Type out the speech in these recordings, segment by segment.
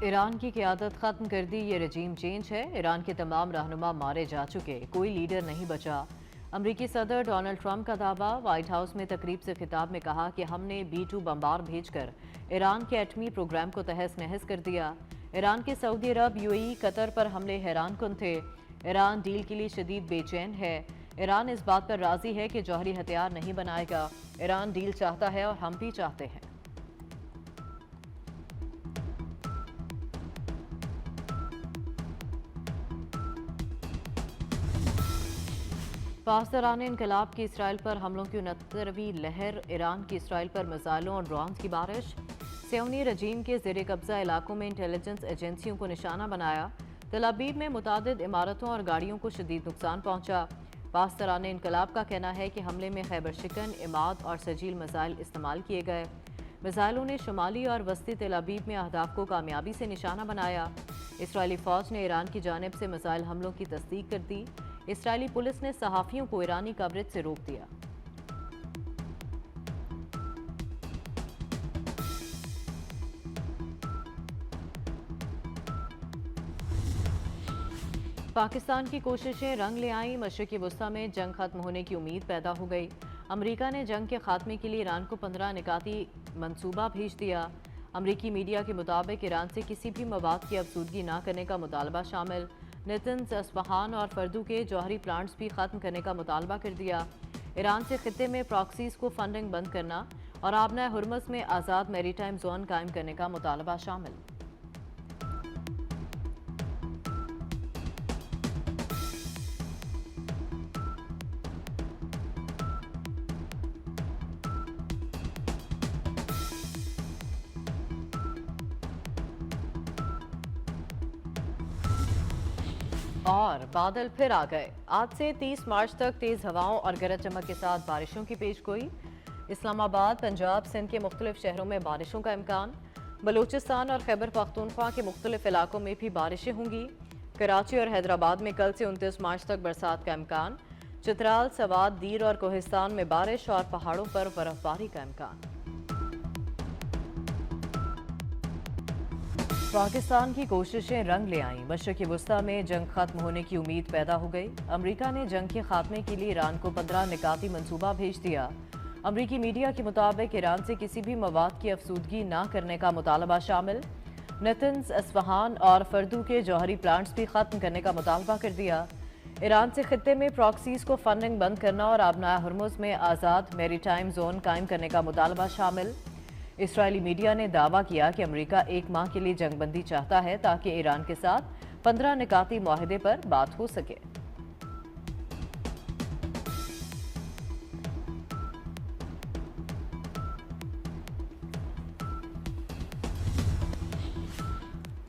Iran की क़यादत ख़त्म कर दी, ये रजीम चेंज है। ईरान के तमाम रहनुमा मारे जा चुके, कोई लीडर नहीं बचा। अमरीकी सदर डोनाल्ड ट्रंप का दावा। वाइट हाउस में तकरीब से खिताब में कहा कि हमने B-2 बम्बार भेजकर ईरान के एटमी प्रोग्राम को तहस नहस कर दिया। ईरान के सऊदी अरब, UAE, कतर पर हमले हैरान कुन थे। ईरान डील के लिए शदीद बेचैन है। ईरान इस बात पर राजी है कि जौहरी हथियार नहीं बनाएगा। ईरान डील चाहता है और हम भी चाहते हैं। पासदारान इनकलाब की इसराइल पर हमलों की 69वीं लहर। ईरान की इसराइल पर मिसाइलों और ड्रोन्स की बारिश। सियोनी रजीम के ज़ेर कब्जा इलाकों में इंटेलिजेंस एजेंसियों को निशाना बनाया। तल अवीव में मुतादिद इमारतों और गाड़ियों को शदीद नुकसान पहुंचा। पासदारान इनकलाब का कहना है कि हमले में खैबर शिकन, इमाद और सजील मिसाइल इस्तेमाल किए गए। मिसाइलों ने शुमाली और वस्ती तल अवीव में अहदाफ को कामयाबी से निशाना बनाया। इसराइली फ़ौज ने ईरान की जानिब से मिसाइल हमलों की तस्दीक कर दी। इसराइली पुलिस ने सहाफ़ियों को ईरानी कवरेज से रोक दिया। पाकिस्तान की कोशिशें रंग ले आईं। मशरिक़ी वस्ता में जंग खत्म होने की उम्मीद पैदा हो गई। अमरीका ने जंग के खात्मे के लिए ईरान को 15 निकाती मंसूबा भेज दिया। अमरीकी मीडिया के मुताबिक ईरान से किसी भी मवाद की अफसूदगी न करने का मुतालबा शामिल। नेतन्स, अस्फहान और फर्दू के जौहरी प्लांट्स भी ख़त्म करने का मुतालबा कर दिया। ईरान से खित्ते में प्रॉक्सीज़ को फंडिंग बंद करना और आबना हुर्मुज़ में आज़ाद मैरीटाइम जोन कायम करने का मुतालबा शामिल। और बादल फिर आ गए। आज से 30 मार्च तक तेज़ हवाओं और गरज चमक के साथ बारिशों की पेशगोई। इस्लामाबाद, पंजाब, सिंध के मुख्तलिफ शहरों में बारिशों का इम्कान। बलूचिस्तान और खैबर पख्तूनख्वा के मुख्तलिफ इलाकों में भी बारिशें होंगी। कराची और हैदराबाद में कल से 29 मार्च तक बरसात का इम्कान। चित्राल, सवात, दीर और कोहिस्तान में बारिश और पहाड़ों पर बर्फबारी का इम्कान। पाकिस्तान की कोशिशें रंग ले आईं। मशरिक़ी वस्ता में जंग खत्म होने की उम्मीद पैदा हो गई। अमरीका ने जंग के खात्मे के लिए ईरान को 15 निकाती मंसूबा भेज दिया। अमरीकी मीडिया के मुताबिक ईरान से किसी भी मवाद की अफसूदगी न करने का मुतालबा शामिल। नेतन्स, अस्फहान और फर्दू के जौहरी प्लांट्स भी ख़त्म करने का मुतालबा कर दिया। ईरान से खित्ते में प्रॉक्सीज़ को फंडिंग बंद करना और आबना हुर्मुज़ में आज़ाद मैरीटाइम जोन कायम करने का मुतालबा शामिल। इसराइली मीडिया ने दावा किया कि अमरीका 1 माह के लिए जंगबंदी चाहता है ताकि ईरान के साथ 15 निकाती मुआहदे पर बात हो सके।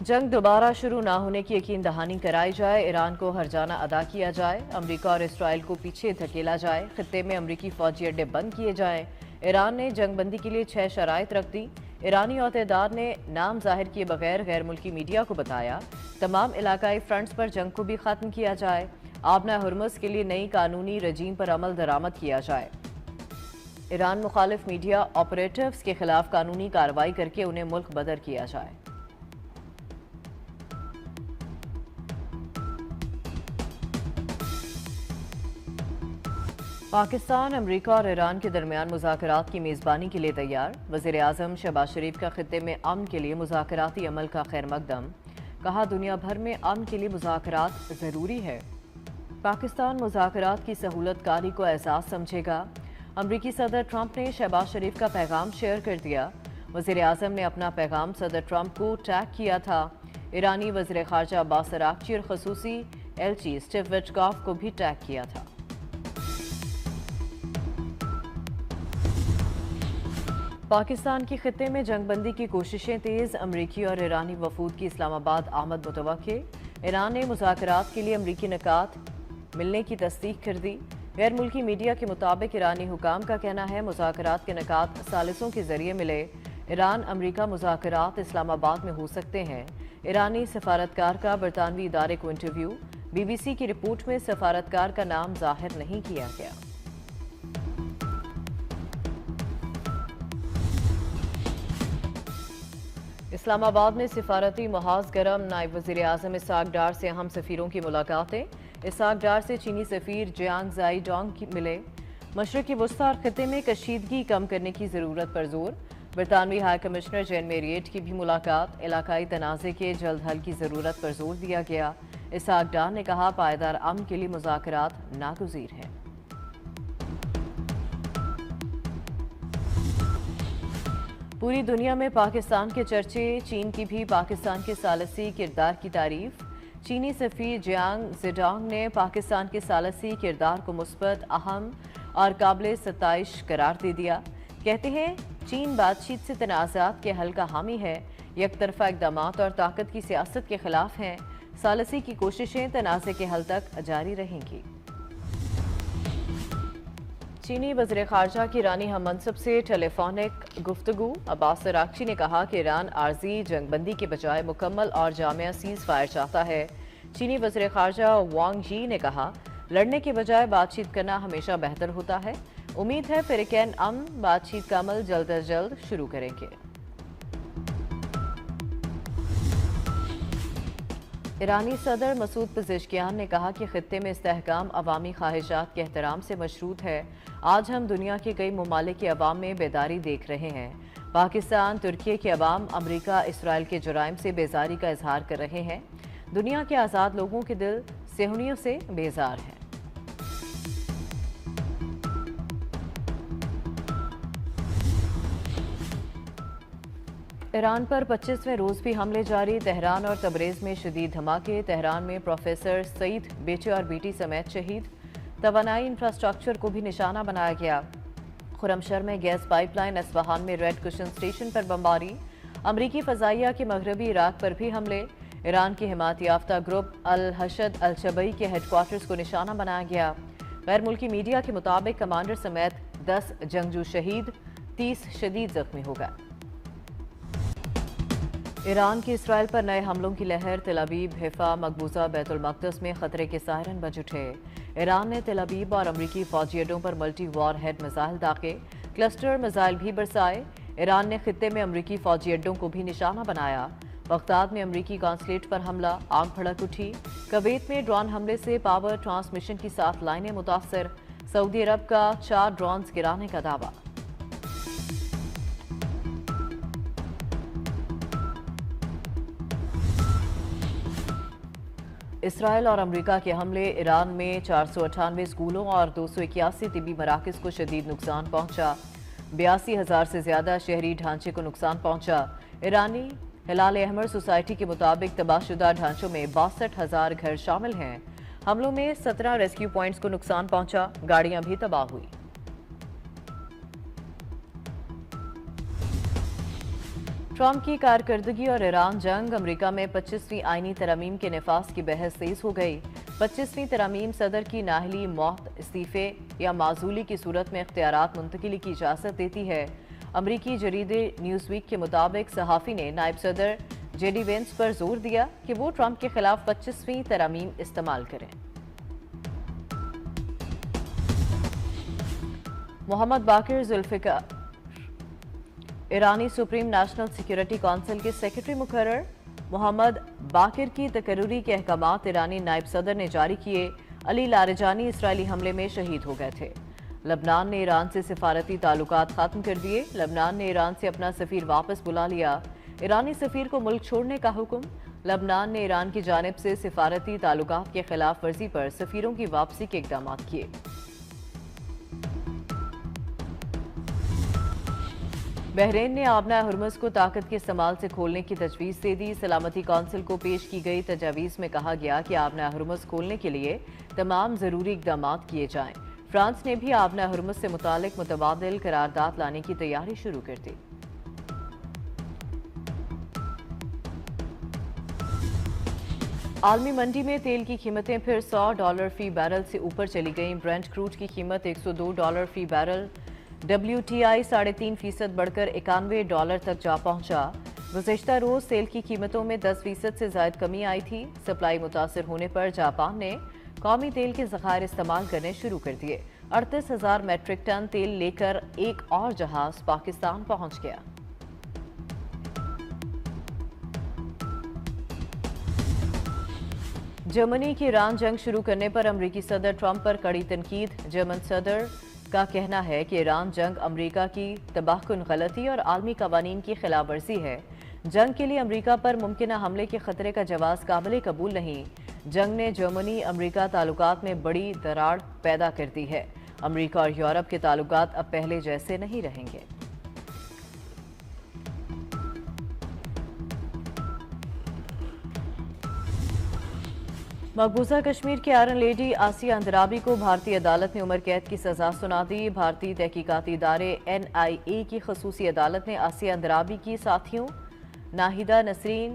जंग दोबारा शुरू ना होने की यकीन दहानी कराई जाए। ईरान को हर्जाना अदा किया जाए। अमरीका और इसराइल को पीछे धकेला जाए। खित्ते में अमरीकी फौजी अड्डे बंद किए जाएं। ईरान ने जंगबंदी के लिए 6 शराइत रख दी। ईरानी अहदेदार ने नाम जाहिर किए बगैर गैर मुल्की मीडिया को बताया तमाम इलाकाई फ्रंट्स पर जंग को भी ख़त्म किया जाए। आबना हुर्मुज़ के लिए नई कानूनी रजीम पर अमल दरामद किया जाए। ईरान मुखालिफ मीडिया ऑपरेटिव्स के खिलाफ कानूनी कार्रवाई करके उन्हें मुल्क बदर किया जाए। पाकिस्तान, अमरीका और ईरान के दरमियान मुज़ाकरात की मेज़बानी के लिए तैयार। वज़ीर आज़म शहबाज शरीफ का खित्ते में अमन के लिए मुज़ाकराती अमल का खैर मकदम। कहा, दुनिया भर में अमन के लिए मुज़ाकरात ज़रूरी है। पाकिस्तान मुज़ाकरात की सहूलत कारी को एहसास समझेगा। अमरीकी सदर ट्रंप ने शहबाज शरीफ का पैगाम शेयर कर दिया। वज़ीर आज़म ने अपना पैगाम सदर ट्रंप को टैग किया था। ईरानी वज़ीर ख़ारजा अब्बास अराग़ची और ख़ुसूसी एलची स्टीव विटकॉफ को भी टैग किया था। पाकिस्तान की खित्ते में जंगबंदी की कोशिशें तेज़। अमरीकी और ईरानी वफूद की इस्लामाबाद आमद मुतवक्के। ईरान ने मुज़ाकरात के लिए अमरीकी निकात मिलने की तस्दीक कर दी। गैर मुल्की मीडिया के मुताबिक ईरानी हुकाम का कहना है मुज़ाकरात के निकात सालिसों के जरिए मिले। ईरान अमरीका मुज़ाकरात इस्लामाबाद में हो सकते हैं। ईरानी सफारतकार का बरतानवी इदारे को इंटरव्यू। BBC की रिपोर्ट में सफारतकार का नाम जाहिर नहीं किया गया। इस्लामाबाद में सिफारती महाज गरम, नायब वज़ीर आज़म इसाक डार से अहम सफ़ीरों की मुलाकातें। इसाक डार से चीनी सफ़ीर जियांग जाई डोंग मिले। मशरक़ी वस्ता और ख़ित्ते में कशीदगी कम करने की ज़रूरत पर जोर। बरतानवी हाई कमिश्नर जैन मेरिएट की भी मुलाकात। इलाकाई तनाज़े के जल्द हल की ज़रूरत पर जोर दिया गया। इसाक डार ने कहा पायदार अमन के लिए मुज़ाकरात नागुज़ीर हैं। पूरी दुनिया में पाकिस्तान के चर्चे, चीन की भी पाकिस्तान के सालसी किरदार की तारीफ। चीनी सफ़ीर जियांग जेडोंग ने पाकिस्तान के सालसी किरदार को मुस्बत, अहम और काबिल सताइश करार दे दिया। कहते हैं चीन बातचीत से तनाज़ात के हल का हामी है, एक तरफा इक़दाम और ताकत की सियासत के खिलाफ हैं। सालसी की कोशिशें तनाज़े के हल तक जारी रहेंगी। चीनी वज़ीर ख़ारजा की ईरानी हम मनसब से टेलीफोनिक गुफ्तगू। अब्बास अराग़ची ने कहा कि ईरान आर्जी जंगबंदी के बजाय मुकम्मल और जामिया सीज़ फायर चाहता है। चीनी वज़ीर ख़ारजा वांग यी ने कहा लड़ने के बजाय बातचीत करना हमेशा बेहतर होता है। उम्मीद है फ़िरक़ैन अमन बातचीत का अमल जल्द अज जल्द शुरू करेंगे। ईरानी सदर मसूद पज़ेश्कियान ने कहा कि ख़ित्ते में इस्तेहकाम अवामी ख्वाहिशात के एहतराम से मशरूत है। आज हम दुनिया के कई ममालिक के अवाम में बेदारी देख रहे हैं। पाकिस्तान, तुर्की के अवाम अमरीका, इसराइल के जुराइम से बेजारी का इजहार कर रहे हैं। दुनिया के आज़ाद लोगों के दिल सेहूनियों से बेजार हैं। ईरान पर 25वें रोज़ भी हमले जारी। तेहरान और तबरेज़ में शदीद धमाके। तेहरान में प्रोफेसर सईद बेटे और बेटी समेत शहीद। तवानाई इंफ्रास्ट्रक्चर को भी निशाना बनाया गया। खुरमशर में गैस पाइपलाइन। अस्फहान में रेड कुशन स्टेशन पर बमबारी। अमरीकी फ़ज़ाइया के मगरबी इराक पर भी हमले। ईरान की हिमायत याफ्ता ग्रुप अल हशद अल शबई के हेडक्वार्टर्स को निशाना बनाया गया। गैर मुल्की मीडिया के मुताबिक कमांडर समेत 10 जंगजू शहीद, 30 शदीद जख्मी हो गए। ईरान की इसराइल पर नए हमलों की लहर। तेल अवीव, हैफा, मकबूजा, बैतुल मक़दस में खतरे के सायरन बज उठे। ईरान ने तेल अवीव और अमरीकी फौजी अड्डों पर मल्टी वॉर हेड मिसाइल दागे। क्लस्टर मिसाइल भी बरसाए। ईरान ने खित्ते में अमरीकी फौजी अड्डों को भी निशाना बनाया। बगदाद में अमरीकी कॉन्सुलेट पर हमला, आग भड़क उठी। कुवैत में ड्रोन हमले से पावर ट्रांसमिशन की 7 लाइनें मुतासर। सऊदी अरब का 4 ड्रोन्स गिराने का दावा। इसराइल और अमरीका के हमले। ईरान में 498 स्कूलों और 281 तिबी मराकज़ को शदीद नुकसान पहुंचा। 82,000 से ज्यादा शहरी ढांचे को नुकसान पहुंचा। ईरानी हिलाल अहमर सोसाइटी के मुताबिक तबाहशुदा ढांचों में 62,000 घर शामिल हैं। हमलों में 17 रेस्क्यू पॉइंट्स को नुकसान पहुंचा। गाड़ियां भी तबाह हुई। ट्रंप की कारकर्दगी और ईरान जंग। अमरीका में 25वीं आईनी तरमीम के नफाज की बहस तेज हो गई। 25वीं तरमीम सदर की नाहली, मौत, इस्तीफे या माजूली की सूरत में इख्तियारात मुंतकिली की इजाज़त देती है। अमरीकी जरीदे न्यूज़वीक के मुताबिक सहाफ़ी ने नायब सदर जेडी वेंस पर जोर दिया कि वो ट्रंप के खिलाफ 25वीं तरमीम इस्तेमाल करें। मोहम्मद बाकिर जुल्फ़िकार ईरानी सुप्रीम नेशनल सिक्योरिटी काउंसिल के सेक्रेटरी मुकर्रर। मोहम्मद बाकिर की तकर्रुरी के अहकामात ईरानी नायब सदर ने जारी किए। अली लारिजानी इसराइली हमले में शहीद हो गए थे। लबनान ने ईरान से सिफारती ताल्लुकात खत्म कर दिए। लबनान ने ईरान से अपना सफीर वापस बुला लिया। ईरानी सफीर को मुल्क छोड़ने का हुक्म। लबनान ने ईरान की जानिब से सिफारती ताल्लुकात के खिलाफ वर्जी पर सफीरों की वापसी के इकदाम किए। बहरीन ने आबना हुर्मुज़ को ताकत के इस्तेमाल से खोलने की तजवीज़ दे दी। सलामती कौंसिल को पेश की गई तजावीज़ में कहा गया कि आबना हुर्मुज़ खोलने के लिए तमाम ज़रूरी इकदाम किए जाएं। फ्रांस ने भी आबना हुर्मुज़ से मुतालिक मुतबादिल करारदाद लाने की तैयारी शुरू कर दी। आलमी मंडी में तेल की कीमतें फिर $100 फी बैरल से ऊपर चली गईं। ब्रेंट क्रूड की कीमत $102 फी बैरल। WTI 3.5% बढ़कर $91 तक जा पहुंचा। गुज़िश्ता रोज तेल की कीमतों में 10% से ज्यादा कमी आई थी। सप्लाई मुतासर होने पर जापान ने कौमी तेल के ज़खायर इस्तेमाल करने शुरू कर दिए। 38,000 मैट्रिक टन तेल लेकर एक और जहाज पाकिस्तान पहुंच गया। जर्मनी की ईरान जंग शुरू करने पर अमेरिकी सदर ट्रंप पर कड़ी तनकीद। जर्मन सदर का कहना है कि ईरान जंग अमेरिका की तबाहकुन गलती और आलमी कवानीन की खिलाफ वर्जी है। जंग के लिए अमेरिका पर मुमकिन हमले के खतरे का जवाब काबिल कबूल नहीं। जंग ने जर्मनी अमेरिका ताल्लुकात में बड़ी दरार पैदा कर दी है। अमेरिका और यूरोप के ताल्लुकात अब पहले जैसे नहीं रहेंगे। मकबूजा कश्मीर की आयरन लेडी आसिया अंद्राबी को भारतीय अदालत ने उम्र कैद की सजा सुना दी। भारतीय तहकीकाती इदारे NIA की खसूसी अदालत ने आसिया अंद्राबी की साथियों नाहिदा नसरीन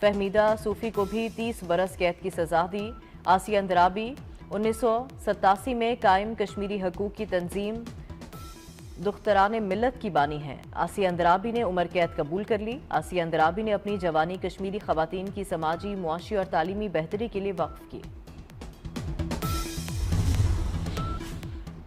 फहमीदा सूफी को भी 30 बरस कैद की सजा दी। आसिया अंद्राबी 1987 में कायम कश्मीरी हकूक की तंजीम दुख्तरान मिल्लत की बानी हैं। आसिया अंद्राबी ने उम्र कैद कबूल कर ली। आसिया अंद्राबी ने अपनी जवानी कश्मीरी खवातीन की समाजी, मुआशी और तालीमी बेहतरी के लिए वक्फ की।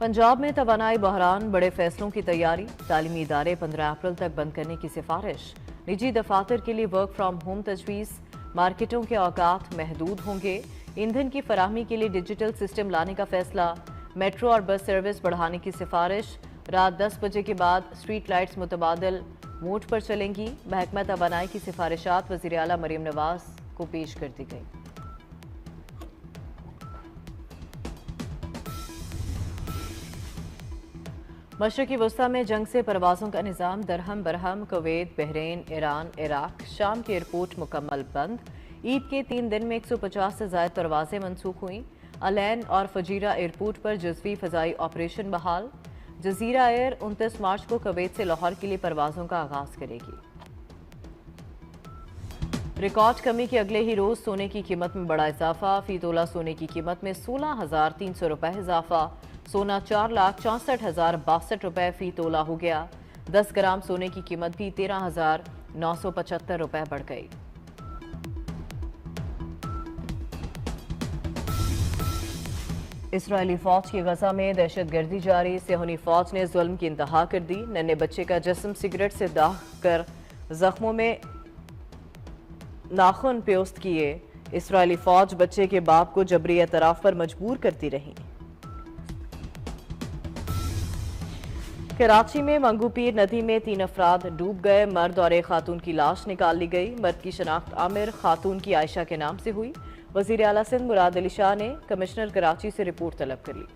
पंजाब में तवानाई बहरान, बड़े फैसलों की तैयारी। तालीमी इदारे 15 अप्रैल तक बंद करने की सिफारिश। निजी दफातर के लिए वर्क फ्राम होम तजवीज़। मार्केटों के औकात महदूद होंगे। ईंधन की फराहमी के लिए डिजिटल सिस्टम लाने का फैसला। मेट्रो और बस सर्विस बढ़ाने की सिफारिश। रात 10 बजे के बाद स्ट्रीट लाइट्स मुतबादल मोड पर चलेंगी। महकमा तवानाई की सिफारिशात वज़ीर आला मरीम नवाज को पेश कर दी गई। मशरक़ी वस्ता में जंग से परवाज़ों का निज़ाम दरहम Barham. Kuwait, Bahrain, Iran, Iraq, शाम के एयरपोर्ट मुकम्मल बंद। ईद के 3 दिन में 150 से ज़ायद परवाज़ें मनसूख हुई। अलैन और फजीरा एयरपोर्ट पर जज़वी फ़ज़ाई ऑपरेशन बहाल। जज़ीरा एयर 29 मार्च को कुवैत से लाहौर के लिए परवाज़ों का आगाज़ करेगी। रिकॉर्ड कमी के अगले ही रोज़ सोने की कीमत में बड़ा इजाफा। फी तोला सोने की कीमत में 16,300 रुपये इजाफा। सोना 4,64,062 रुपये फी तोला हो गया। 10 ग्राम सोने की कीमत भी 13,975 रुपये बढ़ गई। इसराइली फौज की गजा में दहशतगर्दी जारी। सिहोनी फौज ने जुल्म की इंतहा कर दी। नन्हे बच्चे का जिस्म सिगरेट से दाग कर जख्मों में नाखून प्योस्त किए। इसराइली फौज बच्चे के बाप को जबरी एतराफ पर मजबूर करती रही। कराची में मंगूपीर नदी में 3 अफराद डूब गए। मर्द और एक खातून की लाश निकाल ली गई। मर्द की शनाख्त आमिर, खातून की आयशा के नाम से हुई। वज़ीर आला सिंध मुराद अली शाह ने कमिश्नर कराची से रिपोर्ट तलब कर ली।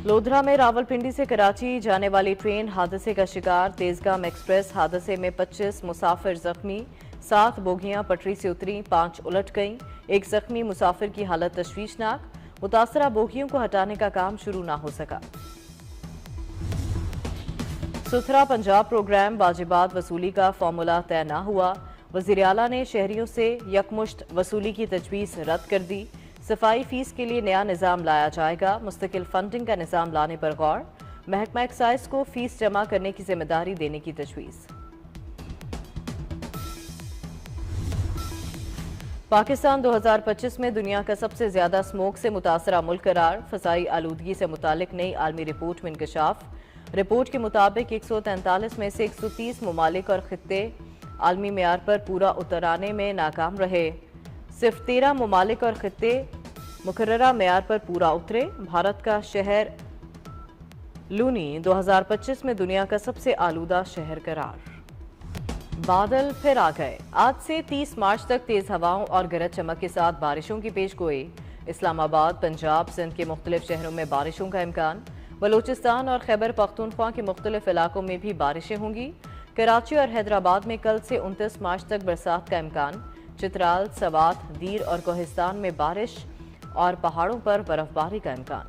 लोधरा में रावलपिंडी से कराची जाने वाली ट्रेन हादसे का शिकार। तेजगाम एक्सप्रेस हादसे में 25 मुसाफिर जख्मी। 7 बोगियां पटरी से उतरी, 5 उलट गईं। एक जख्मी मुसाफिर की हालत तशवीशनाक। मुतासरा बोगियों को हटाने का काम शुरू ना हो सका। सुथरा पंजाब प्रोग्राम वाजिबात वसूली का फॉर्मूला तय न हुआ। वज़ीर आला ने शहरियों से यकमुश्त वसूली की तजवीज़ रद्द कर दी। सफाई फीस के लिए नया निज़ाम लाया जाएगा। मुस्तकिल फंडिंग का निज़ाम लाने पर गौर। महकमा एक्साइज को फीस जमा करने की जिम्मेदारी देने की तजवीज़। पाकिस्तान 2025 में दुनिया का सबसे ज्यादा स्मोक से मुतासरा मुल्क करार। फ़ज़ाई आलूदगी से मुतालिक नई आलमी रिपोर्ट में इंकशाफ। रिपोर्ट के मुताबिक 143 में से 130 ममालिक और खित्ते आलमी मेयार पर पूरा उतराने में नाकाम रहे। सिर्फ 13 ममालिक और खित्ते मुकर्ररा मेयार पर पूरा उतरे। भारत का शहर लूनी 2025 में दुनिया का सबसे आलूदा शहर करार। बादल फिर आ गए। आज से 30 मार्च तक तेज हवाओं और गरज चमक के साथ बारिशों की पेशगोई। इस्लामाबाद, पंजाब, सिंध के मुख्तलिफ शहरों में बारिशों का इम्कान। बलूचिस्तान और खैबर पख्तूनख्वा के मुख्तलिफ इलाकों में भी बारिशें होंगी। कराची और हैदराबाद में कल से 29 मार्च तक बरसात का इम्कान। चित्राल, सवात, दीर और कोहिस्तान में बारिश और पहाड़ों पर बर्फबारी का इम्कान।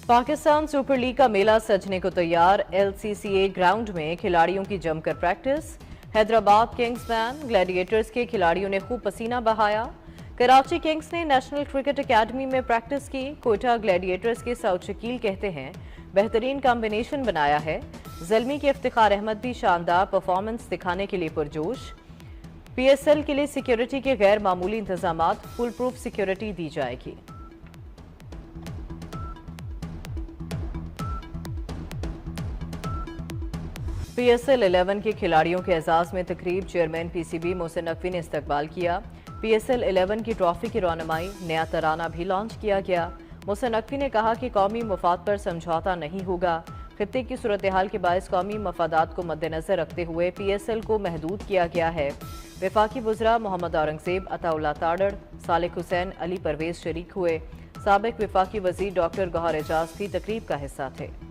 पाकिस्तान सुपर लीग का मेला सजने को तैयार। LCCA ग्राउंड में खिलाड़ियों की जमकर practice. Hyderabad Kings ban Gladiators के खिलाड़ियों ने खूब पसीना बहाया। कराची किंग्स ने नेशनल क्रिकेट एकेडमी में प्रैक्टिस की। कोयटा ग्लैडिएटर्स के सऊद शकील कहते हैं बेहतरीन कॉम्बिनेशन बनाया है। ज़ल्मी के इफ्तिखार अहमद भी शानदार परफॉर्मेंस दिखाने के लिए पुरजोश। PSL के लिए सिक्योरिटी के गैर मामूली इंतजामात, फुल प्रूफ सिक्योरिटी दी जाएगी। PSL 11 के खिलाड़ियों के एजाज में तकरीब चेयरमैन PCB मोहसिन नकवी ने इस्तकबाल किया। PSL 11 की ट्रॉफी की रौनमाई नया तराना भी लॉन्च किया गया। मोहसिन नकवी ने कहा कि कौमी मफाद पर समझौता नहीं होगा। खित्ते की सूरत हाल के बायस कौमी मफादात को मद्देनजर रखते हुए PSL को महदूद किया गया है। वफाकी वज़रा मोहम्मद औरंगजेब, अताउल्ला ताड़ड़, सालिक हुसैन, अली परवेज शरीक हुए। साबिक वफाकी वज़ीर डॉक्टर गौहर एजाज भी तकरीब का हिस्सा थे।